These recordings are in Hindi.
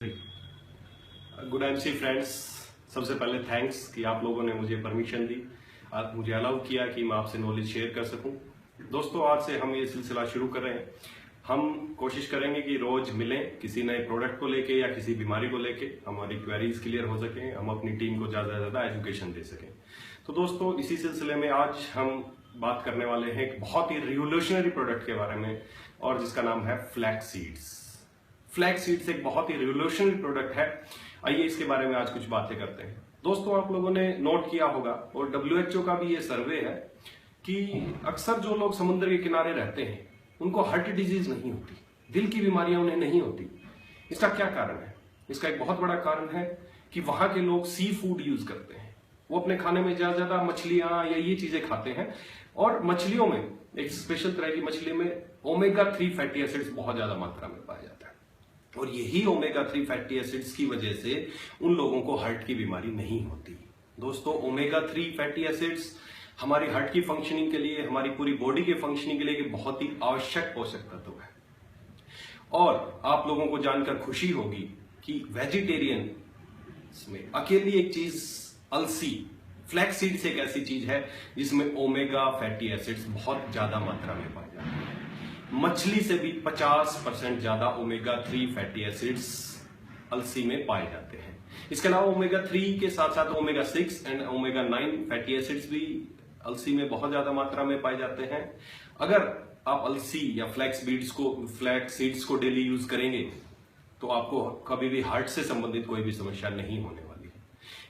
गुड एमसी फ्रेंड्स, सबसे पहले थैंक्स कि आप लोगों ने मुझे परमिशन दी, मुझे अलाउ किया कि मैं आपसे नॉलेज शेयर कर सकूं। दोस्तों, आज से हम ये सिलसिला शुरू कर रहे हैं। हम कोशिश करेंगे कि रोज मिलें, किसी नए प्रोडक्ट को लेके या किसी बीमारी को लेके हमारी क्वेरीज क्लियर हो सकें, हम अपनी टीम को ज्यादा से ज्यादा एजुकेशन दे सकें। तो दोस्तों, इसी सिलसिले में आज हम बात करने वाले हैं एक बहुत ही रिवोल्यूशनरी प्रोडक्ट के बारे में, और जिसका नाम है फ्लैक्स सीड्स। फ्लैक्स सीड्स एक बहुत ही रिवोल्यूशनरी प्रोडक्ट है। आइए इसके बारे में आज कुछ बातें करते हैं। दोस्तों, आप लोगों ने नोट किया होगा, और WHO का भी ये सर्वे है कि अक्सर जो लोग समुद्र के किनारे रहते हैं उनको हार्ट डिजीज नहीं होती, दिल की बीमारियां उन्हें नहीं होती। इसका क्या कारण है? इसका एक बहुत बड़ा कारण है कि वहां के लोग सी फूड यूज करते हैं। वो अपने खाने में ज्यादा मछलियां या ये चीजें खाते हैं, और मछलियों में एक स्पेशल तरह की मछली में ओमेगा-3 फैटी एसिड्स बहुत ज्यादा मात्रा में पाया जाता है, और यही ओमेगा-3 फैटी एसिड्स की वजह से उन लोगों को हार्ट की बीमारी नहीं होती। दोस्तों, ओमेगा-3 फैटी एसिड्स हमारी हार्ट की फंक्शनिंग के लिए, हमारी पूरी बॉडी के फंक्शनिंग के लिए एक बहुत ही आवश्यक पोषक तत्व है। और आप लोगों को जानकर खुशी होगी कि वेजिटेरियन में अकेली एक चीज अलसी, फ्लैक्स सीड्स एक ऐसी चीज है जिसमें ओमेगा फैटी एसिड्स बहुत ज्यादा मात्रा में पाए जाते हैं। मछली से भी 50% ज्यादा ओमेगा-3 फैटी एसिड्स अलसी में पाए जाते हैं। इसके अलावा ओमेगा-3 के साथ साथ ओमेगा-6 एंड ओमेगा-9 फैटी एसिड्स भी अलसी में बहुत ज्यादा मात्रा में पाए जाते हैं। अगर आप अलसी या फ्लैक्स सीड्स को डेली यूज करेंगे तो आपको कभी भी हार्ट से संबंधित कोई भी समस्या नहीं होने वाली है।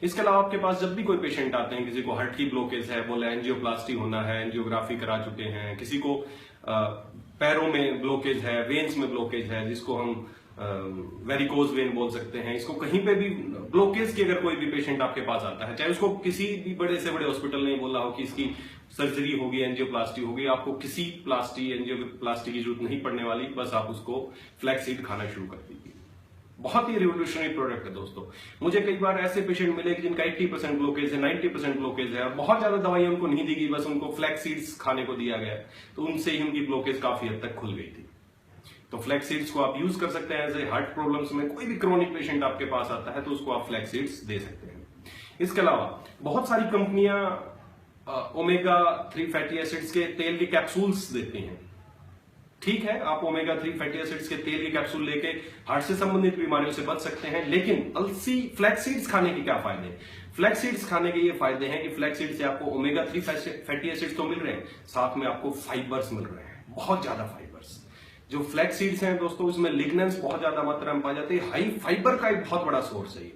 इसके अलावा आपके पास जब भी कोई पेशेंट आते हैं, किसी को हार्ट की ब्लॉकेज है, बोले एंजियोप्लास्टी होना है, एंजियोग्राफी करा चुके हैं, किसी को पैरों में ब्लॉकेज है, वेन्स में ब्लॉकेज है, जिसको हम वेरिकोज वेन बोल सकते हैं, इसको कहीं पे भी ब्लॉकेज की अगर कोई भी पेशेंट आपके पास आता है, चाहे उसको किसी भी बड़े से बड़े हॉस्पिटल ने बोला हो कि इसकी सर्जरी होगी, एंजियोप्लास्टी होगी, आपको किसी एंजियोप्लास्टी की जरूरत नहीं पड़ने वाली। बस आप उसको फ्लैक्स सीड खाना शुरू कर दीजिए। बहुत ही रिवोल्यूशनरी प्रोडक्ट है दोस्तों। मुझे कई बार ऐसे पेशेंट मिले कि जिनका 80% ब्लॉकेज है, 90% ब्लॉकेज है, और बहुत ज्यादा दवाइयां उनको नहीं दी गई, बस उनको फ्लैक्स सीड्स खाने को दिया गया, तो उनसे ही उनकी ब्लॉकेज काफी हद तक खुल गई थी। तो फ्लैक्स सीड्स को आप यूज कर सकते हैं एज ए हार्ट प्रॉब्लम्स में। कोई भी क्रोनिक पेशेंट आपके पास आता है तो उसको आप फ्लैक्स सीड्स दे सकते हैं। इसके अलावा बहुत सारी कंपनियां ओमेगा-3 फैटी एसिड्स के तेल के कैप्सूल्स देती हैं। ठीक है, आप ओमेगा-3 फैटी एसिड्स के तेल के कैप्सूल लेके हार्ट से संबंधित बीमारियों से बच सकते हैं, लेकिन अलसी फ्लैक्स सीड्स खाने के क्या फायदे हैं? फ्लैक्स सीड्स खाने के ये फायदे हैं कि फ्लैक्स सीड से आपको ओमेगा-3 फैटी एसिड्स तो मिल रहे हैं, साथ में आपको फाइबर्स मिल रहे हैं, बहुत ज्यादा फाइबर्स। जो फ्लैक्स सीड्स हैं दोस्तों, उसमें लिग्नेंस बहुत ज्यादा मात्रा में पाए जाते हैं। हाई फाइबर का एक बहुत बड़ा सोर्स है ये।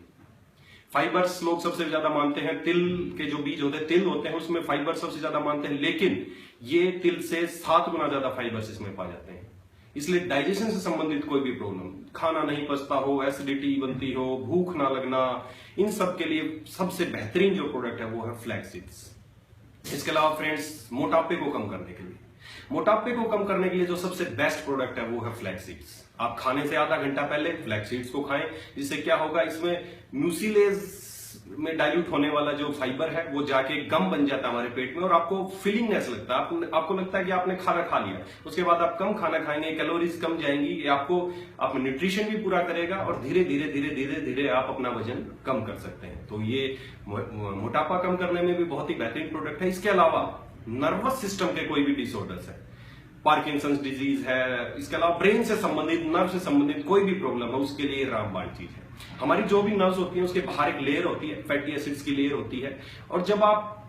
फाइबर्स लोग सबसे ज्यादा मानते हैं, तिल के जो बीज होते हैं, तिल होते हैं, उसमें फाइबर सबसे ज्यादा मानते हैं, लेकिन ये तिल से 7 गुना ज्यादा फाइबर्स इसमें पाए जाते हैं। इसलिए डाइजेशन से संबंधित कोई भी प्रॉब्लम, खाना नहीं पचता हो, एसिडिटी बनती हो, भूख ना लगना, इन सब के लिए सबसे बेहतरीन जो प्रोडक्ट है वो है फ्लैक्स सीड्स। इसके अलावा फ्रेंड्स, मोटापे को कम करने के लिए जो सबसे बेस्ट प्रोडक्ट है वो है फ्लैक्स सीड्स। आप खाने से आधा घंटा पहले फ्लैक्स सीड्स को खाएं, जिससे क्या होगा, इसमें म्यूसिलेज में डाइल्यूट होने वाला जो फाइबर है वो जाके गम बन जाता है हमारे पेट में, और आपको फीलिंगनेस लगता है, आपको लगता है कि आपने खाना खा लिया। उसके बाद आप कम खाना खाएंगे, कैलोरीज कम जाएंगी, ये आपको आपका न्यूट्रिशन भी पूरा करेगा, और धीरे धीरे आप अपना वजन कम कर सकते हैं। तो ये मोटापा कम करने में भी बहुत ही बेहतरीन प्रोडक्ट है। इसके अलावा नर्वस सिस्टम के कोई भी डिसऑर्डर्स है, पार्किंसंस डिजीज है, इसके अलावा ब्रेन से संबंधित, नर्व से संबंधित कोई भी प्रॉब्लम है, उसके लिए रामबाण चीज है। हमारी जो भी नर्व्स होती हैं उसके बाहर एक लेयर होती है, फैटी एसिड्स की लेयर होती है, और जब आप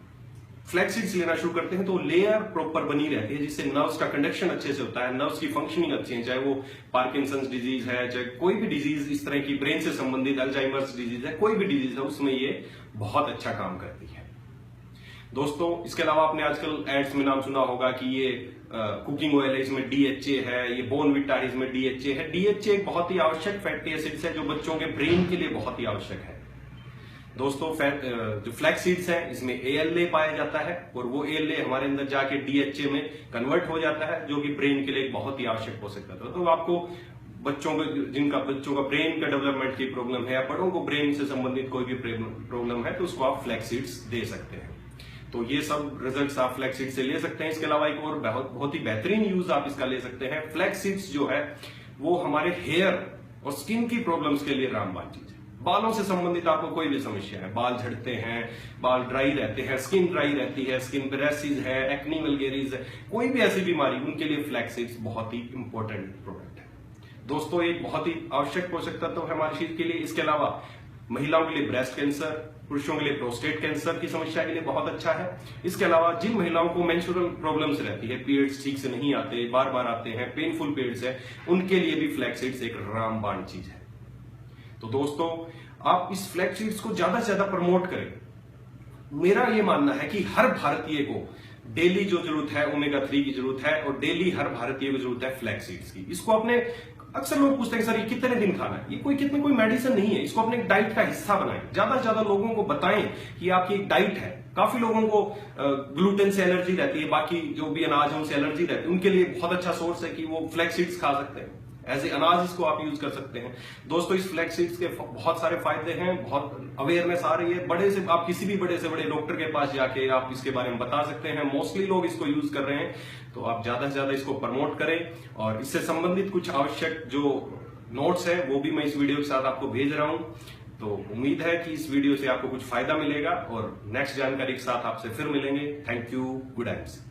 फ्लैक्स सीड्स लेना शुरू करते हैं तो लेयर प्रॉपर बनी रहती है, जिससे नर्व्स का कंडक्शन अच्छे से होता है, नर्व्स की फंक्शनिंग अच्छी है, चाहे वो पार्किंसंस डिजीज है, चाहे कोई भी डिजीज इस तरह की ब्रेन से संबंधित, अल्जाइमर्स डिजीज है, कोई भी डिजीज है, उसमें ये बहुत अच्छा काम करती है दोस्तों। इसके अलावा आपने आजकल एड्स में नाम सुना होगा कि ये कुकिंग ऑयल है, इसमें DHA है, ये बोर्नविटा है, इसमें DHA है। DHA एक बहुत ही आवश्यक फैटी एसिड्स है जो बच्चों के ब्रेन के लिए बहुत ही आवश्यक है दोस्तों। जो फ्लैक्स सीड्स है, इसमें ALA पाया जाता है, और वो ALA हमारे अंदर जाके DHA में कन्वर्ट हो जाता है, जो कि ब्रेन के लिए एक बहुत ही आवश्यक पोषक तत्व है। तो आपको बच्चों का ब्रेन का डेवलपमेंट की प्रॉब्लम है, या बड़ों को ब्रेन से संबंधित कोई भी प्रॉब्लम है, तो उसको आप फ्लैक्स सीड्स दे सकते हैं। तो ये सब रिजल्ट्स आप फ्लैक्स सीड्स से ले सकते हैं। इसके अलावा एक और बहुत ही बेहतरीन यूज आप इसका ले सकते हैं। फ्लैक्स सीड्स जो है वो हमारे हेयर और स्किन की प्रॉब्लम्स के लिए रामबाण चीज है। बालों से संबंधित आपको कोई भी समस्या है, बाल झड़ते हैं, बाल ड्राई रहते हैं, स्किन ड्राई रहती है, स्किन पे रैशेज है, एक्नी वल्गेरिस है, कोई भी ऐसी बीमारी, उनके लिए फ्लैक्स सीड्स बहुत ही इंपॉर्टेंट प्रोडक्ट है। दोस्तों एक बहुत ही आवश्यक पोषक तत्व है हमारे शरीर के लिए। इसके अलावा महिलाओं के लिए ब्रेस्ट कैंसर, पुरुषों के लिए प्रोस्टेट कैंसर की समस्या के लिए बहुत अच्छा है। इसके अलावा जिन महिलाओं को मेंस्ट्रुअल प्रॉब्लम्स रहती है, पीरियड्स ठीक से नहीं आते, बार बार आते हैं, पेनफुल पीरियड्स है, उनके लिए भी फ्लैक्स सीड्स एक रामबाण चीज है। तो दोस्तों आप इस फ्लैक्स सीड्स को ज्यादा से ज्यादा प्रमोट करें। मेरा यह मानना है कि हर भारतीय को डेली जो जरूरत है ओमेगा 3 की जरूरत है, और डेली हर भारतीय को जरूरत है फ्लैक्स सीड्स की। इसको अपने, अक्सर लोग पूछते हैं सर ये कितने दिन खाना है, ये कोई मेडिसिन नहीं है, इसको अपने एक डाइट का हिस्सा बनाएं। ज्यादा से ज्यादा लोगों को बताएं कि आपकी एक डाइट है। काफी लोगों को ग्लूटेन से एलर्जी रहती है, बाकी जो भी अनाज है उनसे एलर्जी रहती है, उनके लिए बहुत अच्छा सोर्स है कि वो फ्लैक्स सीड्स खा सकते हैं। एज ए अनाज इसको आप यूज कर सकते हैं। दोस्तों इस फ्लैक्स सीड्स के बहुत सारे फायदे हैं, बहुत अवेयरनेस आ रही है। बड़े से आप किसी भी बड़े से बड़े डॉक्टर के पास जाके आप इसके बारे में बता सकते हैं। मोस्टली लोग इसको यूज कर रहे हैं, तो आप ज्यादा से ज्यादा इसको प्रमोट करें। और इससे संबंधित कुछ आवश्यक जो नोट्स है वो भी मैं इस वीडियो के साथ आपको भेज रहा हूं। तो उम्मीद है कि इस वीडियो से आपको कुछ फायदा मिलेगा, और नेक्स्ट जानकारी के साथ आपसे फिर मिलेंगे। Thank you, good night.